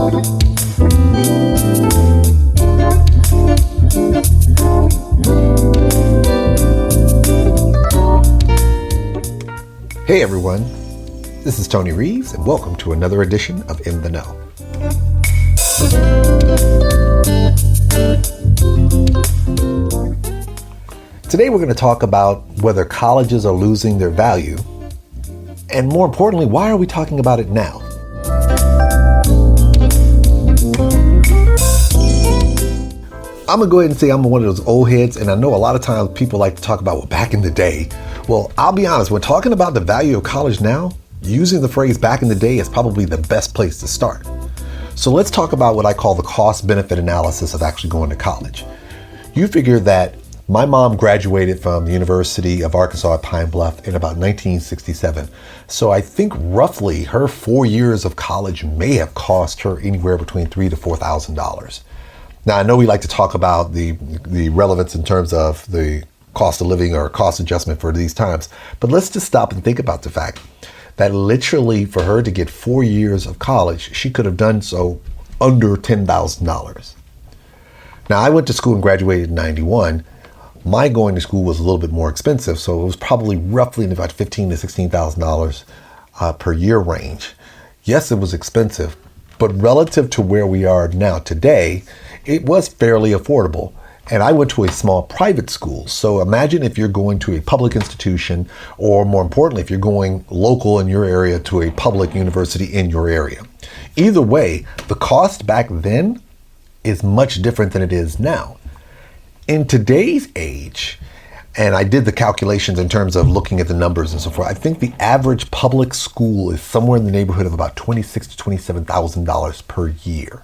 Hey everyone, this is Tony Reeves and welcome to another edition of In the Know. Today we're going to talk about whether colleges are losing their value, and more importantly, why are we talking about it now? I'm going to go ahead and say I'm one of those old heads, and I know a lot of times people like to talk about, well, back in the day. Well, I'll be honest, when talking about the value of college now, using the phrase back in the day is probably the best place to start. So let's talk about what I call the cost-benefit analysis of actually going to college. You figure that my mom graduated from the University of Arkansas at Pine Bluff in about 1967. So I think roughly her 4 years of college may have cost her anywhere between $3,000 to $4,000. Now, I know we like to talk about the relevance in terms of the cost of living or cost adjustment for these times, but let's just stop and think about the fact that literally for her to get 4 years of college, she could have done so under $10,000. Now, I went to school and graduated in 91. My going to school was a little bit more expensive, so it was probably roughly in about $15,000 to $16,000 per year range. Yes, it was expensive, but relative to where we are now today, it was fairly affordable. And I went to a small private school. So imagine if you're going to a public institution, or more importantly, if you're going local in your area to a public university in your area. Either way, the cost back then is much different than it is now. In today's age, and I did the calculations in terms of looking at the numbers and so forth, I think the average public school is somewhere in the neighborhood of about $26,000 to $27,000 per year.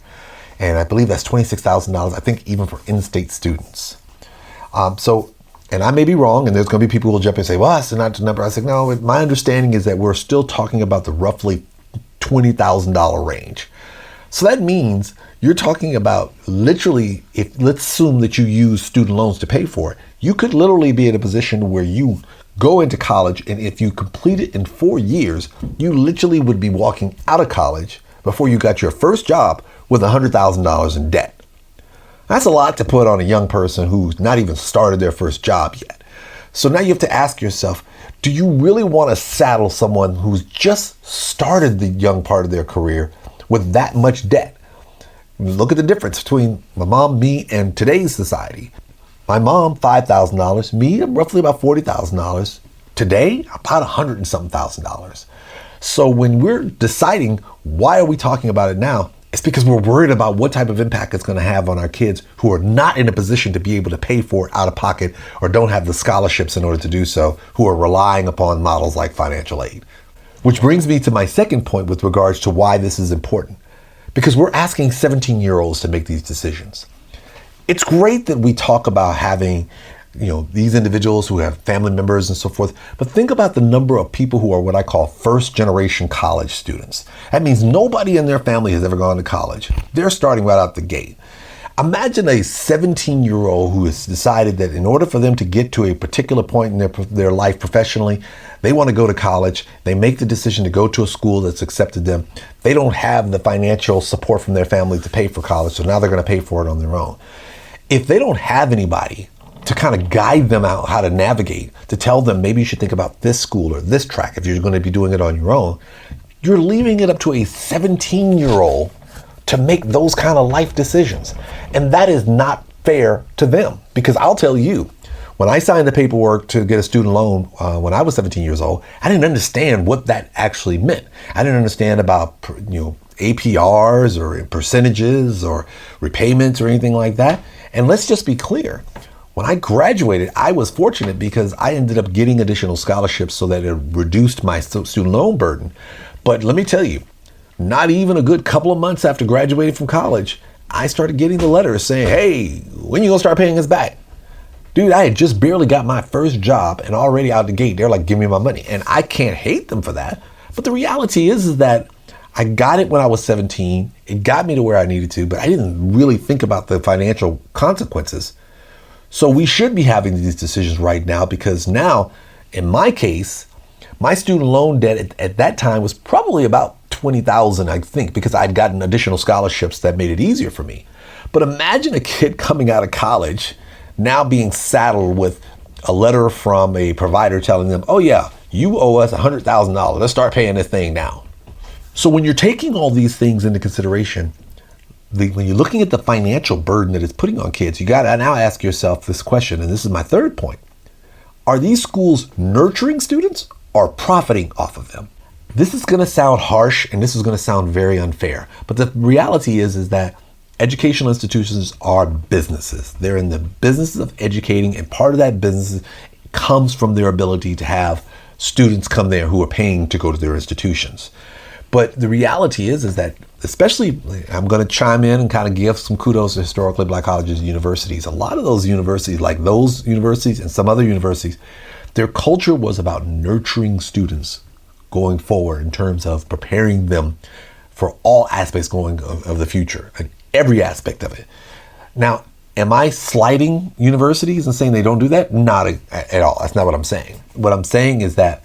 And I believe that's $26,000, I think, even for in-state students. And I may be wrong, and there's going to be people who will jump in and say, well, that's not the number. I said, no, my understanding is that we're still talking about the roughly $20,000 range. So that means you're talking about literally, let's assume that you use student loans to pay for it, you could literally be in a position where you go into college, and if you complete it in 4 years, you literally would be walking out of college before you got your first job with $100,000 in debt. That's a lot to put on a young person who's not even started their first job yet. So now you have to ask yourself, do you really want to saddle someone who's just started the young part of their career with that much debt? Look at the difference between my mom, me, and today's society. My mom, $5,000. Me, roughly about $40,000. Today, about $100 and something thousand. So when we're deciding why are we talking about it now, it's because we're worried about what type of impact it's going to have on our kids who are not in a position to be able to pay for it out of pocket or don't have the scholarships in order to do so, who are relying upon models like financial aid. Which brings me to my second point with regards to why this is important. Because we're asking 17-year-olds to make these decisions. It's great that we talk about having these individuals who have family members and so forth, but think about the number of people who are what I call first generation college students. That means nobody in their family has ever gone to college. They're starting right out the gate. Imagine a 17-year-old who has decided that in order for them to get to a particular point in their life professionally, they want to go to college. They make the decision to go to a school that's accepted them. They don't have the financial support from their family to pay for college, so now they're going to pay for it on their own. If they don't have anybody to kind of guide them out how to navigate, to tell them maybe you should think about this school or this track if you're going to be doing it on your own, you're leaving it up to a 17-year-old to make those kind of life decisions. And that is not fair to them, because I'll tell you, when I signed the paperwork to get a student loan when I was 17 years old, I didn't understand what that actually meant. I didn't understand about APRs or percentages or repayments or anything like that. And let's just be clear. When I graduated, I was fortunate because I ended up getting additional scholarships so that it reduced my student loan burden. But let me tell you, not even a good couple of months after graduating from college, I started getting the letters saying, hey, when you gonna start paying us back? Dude, I had just barely got my first job and already out the gate, they're like, give me my money. And I can't hate them for that. But the reality is that I got it when I was 17. It got me to where I needed to, but I didn't really think about the financial consequences. So we should be having these decisions right now, because now, in my case, my student loan debt at that time was probably about $120,000, I think, because I'd gotten additional scholarships that made it easier for me. But imagine a kid coming out of college now being saddled with a letter from a provider telling them, oh yeah, you owe us $100,000. Let's start paying this thing now. So when you're taking all these things into consideration, when you're looking at the financial burden that it's putting on kids, you got to now ask yourself this question, and this is my third point. Are these schools nurturing students or profiting off of them? This is going to sound harsh and this is going to sound very unfair, but the reality is that educational institutions are businesses. They're in the business of educating, and part of that business comes from their ability to have students come there who are paying to go to their institutions. But the reality is that, especially, I'm going to chime in and kind of give some kudos to historically Black colleges and universities. A lot of those universities, like those universities and some other universities, their culture was about nurturing students going forward in terms of preparing them for all aspects of the future, and every aspect of it. Now, am I slighting universities and saying they don't do that? Not at all. That's not what I'm saying. What I'm saying is that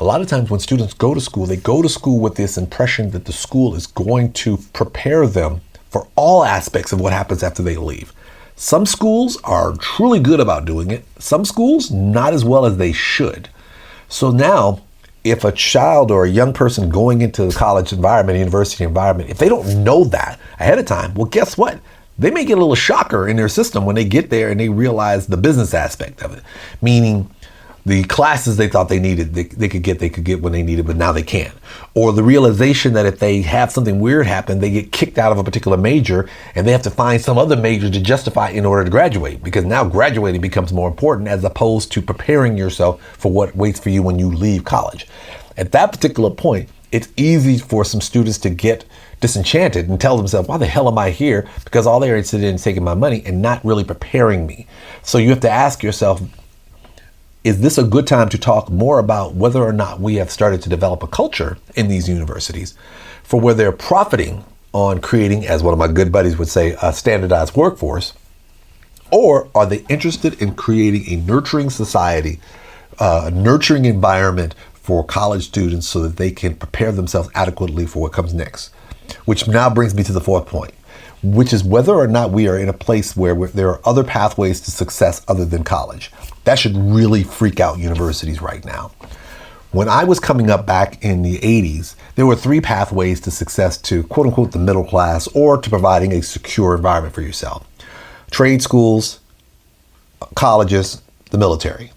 a lot of times when students go to school, they go to school with this impression that the school is going to prepare them for all aspects of what happens after they leave. Some schools are truly good about doing it. Some schools, not as well as they should. So now, if a child or a young person going into the college environment, university environment, if they don't know that ahead of time, well, guess what? They may get a little shocker in their system when they get there and they realize the business aspect of it, meaning the classes they thought they needed, they could get when they needed, but now they can't. Or the realization that if they have something weird happen, they get kicked out of a particular major and they have to find some other major to justify in order to graduate, because now graduating becomes more important as opposed to preparing yourself for what waits for you when you leave college. At that particular point, it's easy for some students to get disenchanted and tell themselves, why the hell am I here? Because all they're interested in is taking my money and not really preparing me. So you have to ask yourself, is this a good time to talk more about whether or not we have started to develop a culture in these universities for where they're profiting on creating, as one of my good buddies would say, a standardized workforce? Or are they interested in creating a nurturing society, a nurturing environment for college students so that they can prepare themselves adequately for what comes next? Which now brings me to the fourth point, which is whether or not we are in a place where there are other pathways to success other than college. That should really freak out universities right now. When I was coming up back in the 80s, there were three pathways to success to quote unquote the middle class, or to providing a secure environment for yourself. Trade schools, colleges, the military.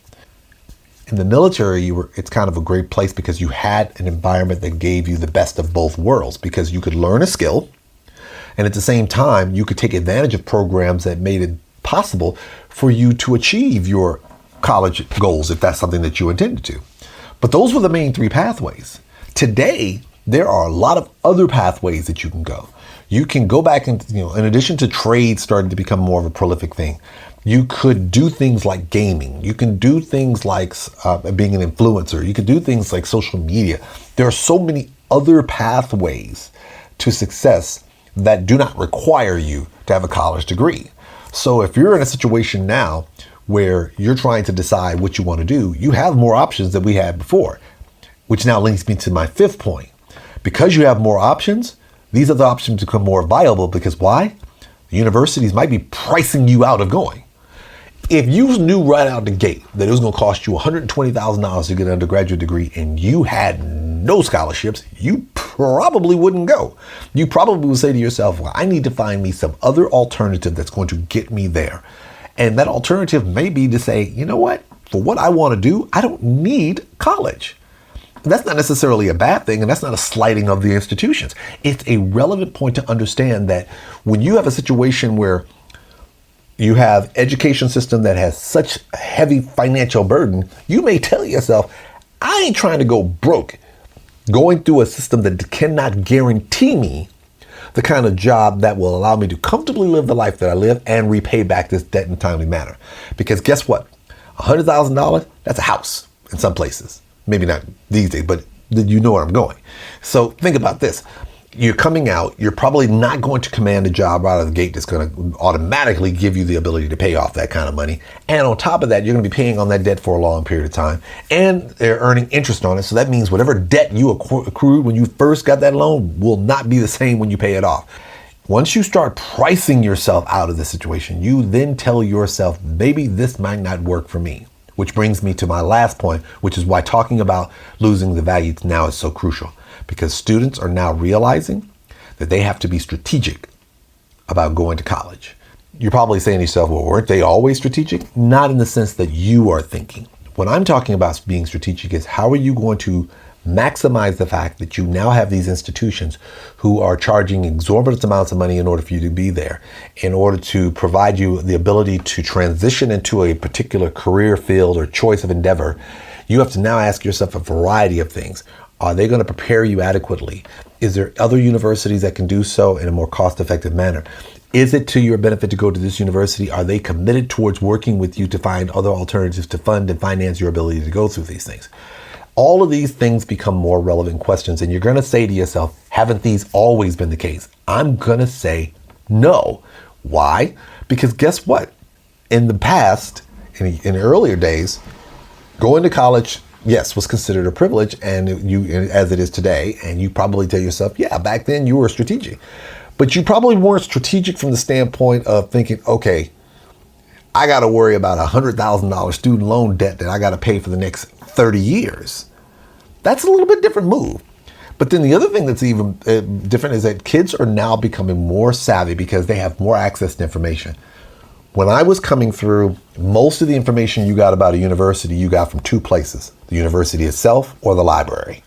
In the military, it's kind of a great place because you had an environment that gave you the best of both worlds, because you could learn a skill, and at the same time, you could take advantage of programs that made it possible for you to achieve your college goals if that's something that you intended to. But those were the main three pathways. Today, there are a lot of other pathways that you can go. You can go back and, in addition to trade starting to become more of a prolific thing, you could do things like gaming. You can do things like being an influencer. You could do things like social media. There are so many other pathways to success that do not require you to have a college degree. So if you're in a situation now where you're trying to decide what you want to do, you have more options than we had before, which now links me to my fifth point. Because you have more options, these other options become more viable, because why? The universities might be pricing you out of going. If you knew right out the gate that it was going to cost you $120,000 to get an undergraduate degree and you had no scholarships, you probably wouldn't go. You probably would say to yourself, well, I need to find me some other alternative that's going to get me there. And that alternative may be to say, you know what, for what I want to do, I don't need college. That's not necessarily a bad thing, and that's not a slighting of the institutions. It's a relevant point to understand that when you have a situation where you have education system that has such a heavy financial burden, you may tell yourself, I ain't trying to go broke going through a system that cannot guarantee me the kind of job that will allow me to comfortably live the life that I live and repay back this debt in a timely manner. Because guess what? $100,000, that's a house in some places. Maybe not these days, but you know where I'm going. So think about this. you're coming out, you're probably not going to command a job out of the gate that's going to automatically give you the ability to pay off that kind of money. And on top of that, you're going to be paying on that debt for a long period of time. And they're earning interest on it. So that means whatever debt you accrued when you first got that loan will not be the same when you pay it off. Once you start pricing yourself out of the situation, you then tell yourself, maybe this might not work for me. Which brings me to my last point, which is why talking about losing the value now is so crucial. Because students are now realizing that they have to be strategic about going to college. You're probably saying to yourself, well, weren't they always strategic? Not in the sense that you are thinking. What I'm talking about being strategic is how are you going to maximize the fact that you now have these institutions who are charging exorbitant amounts of money in order for you to be there, in order to provide you the ability to transition into a particular career field or choice of endeavor. You have to now ask yourself a variety of things. Are they going to prepare you adequately? Is there other universities that can do so in a more cost-effective manner? Is it to your benefit to go to this university? Are they committed towards working with you to find other alternatives to fund and finance your ability to go through these things? All of these things become more relevant questions, and you're going to say to yourself, haven't these always been the case? I'm going to say no. Why? Because guess what? In the past, in earlier days, going to college, yes, was considered a privilege, and as it is today. And you probably tell yourself, yeah, back then you were strategic. But you probably weren't strategic from the standpoint of thinking, okay, I got to worry about $100,000 student loan debt that I got to pay for the next 30 years. That's a little bit different move. But then the other thing that's even different is that kids are now becoming more savvy because they have more access to information. When I was coming through, most of the information you got about a university, you got from two places, the university itself or the library.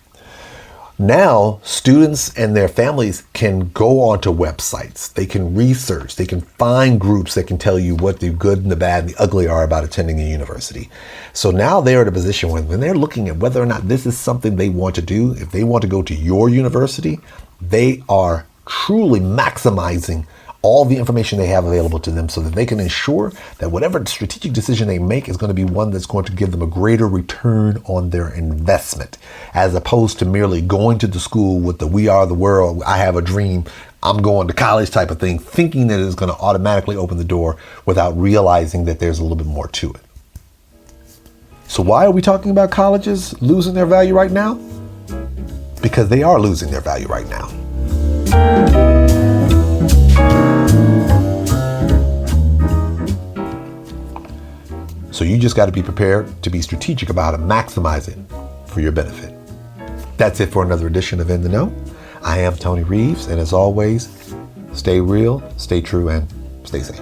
Now, students and their families can go onto websites. They can research. They can find groups that can tell you what the good and the bad and the ugly are about attending a university. So now they're in a position when they're looking at whether or not this is something they want to do, if they want to go to your university, they are truly maximizing all the information they have available to them so that they can ensure that whatever strategic decision they make is going to be one that's going to give them a greater return on their investment, as opposed to merely going to the school with the we are the world, I have a dream, I'm going to college type of thing, thinking that it's going to automatically open the door without realizing that there's a little bit more to it. So why are we talking about colleges losing their value right now? Because they are losing their value right now. So you just got to be prepared to be strategic about how to maximize it for your benefit. That's it for another edition of In the Know. I am Tony Reeves, and as always, stay real, stay true, and stay safe.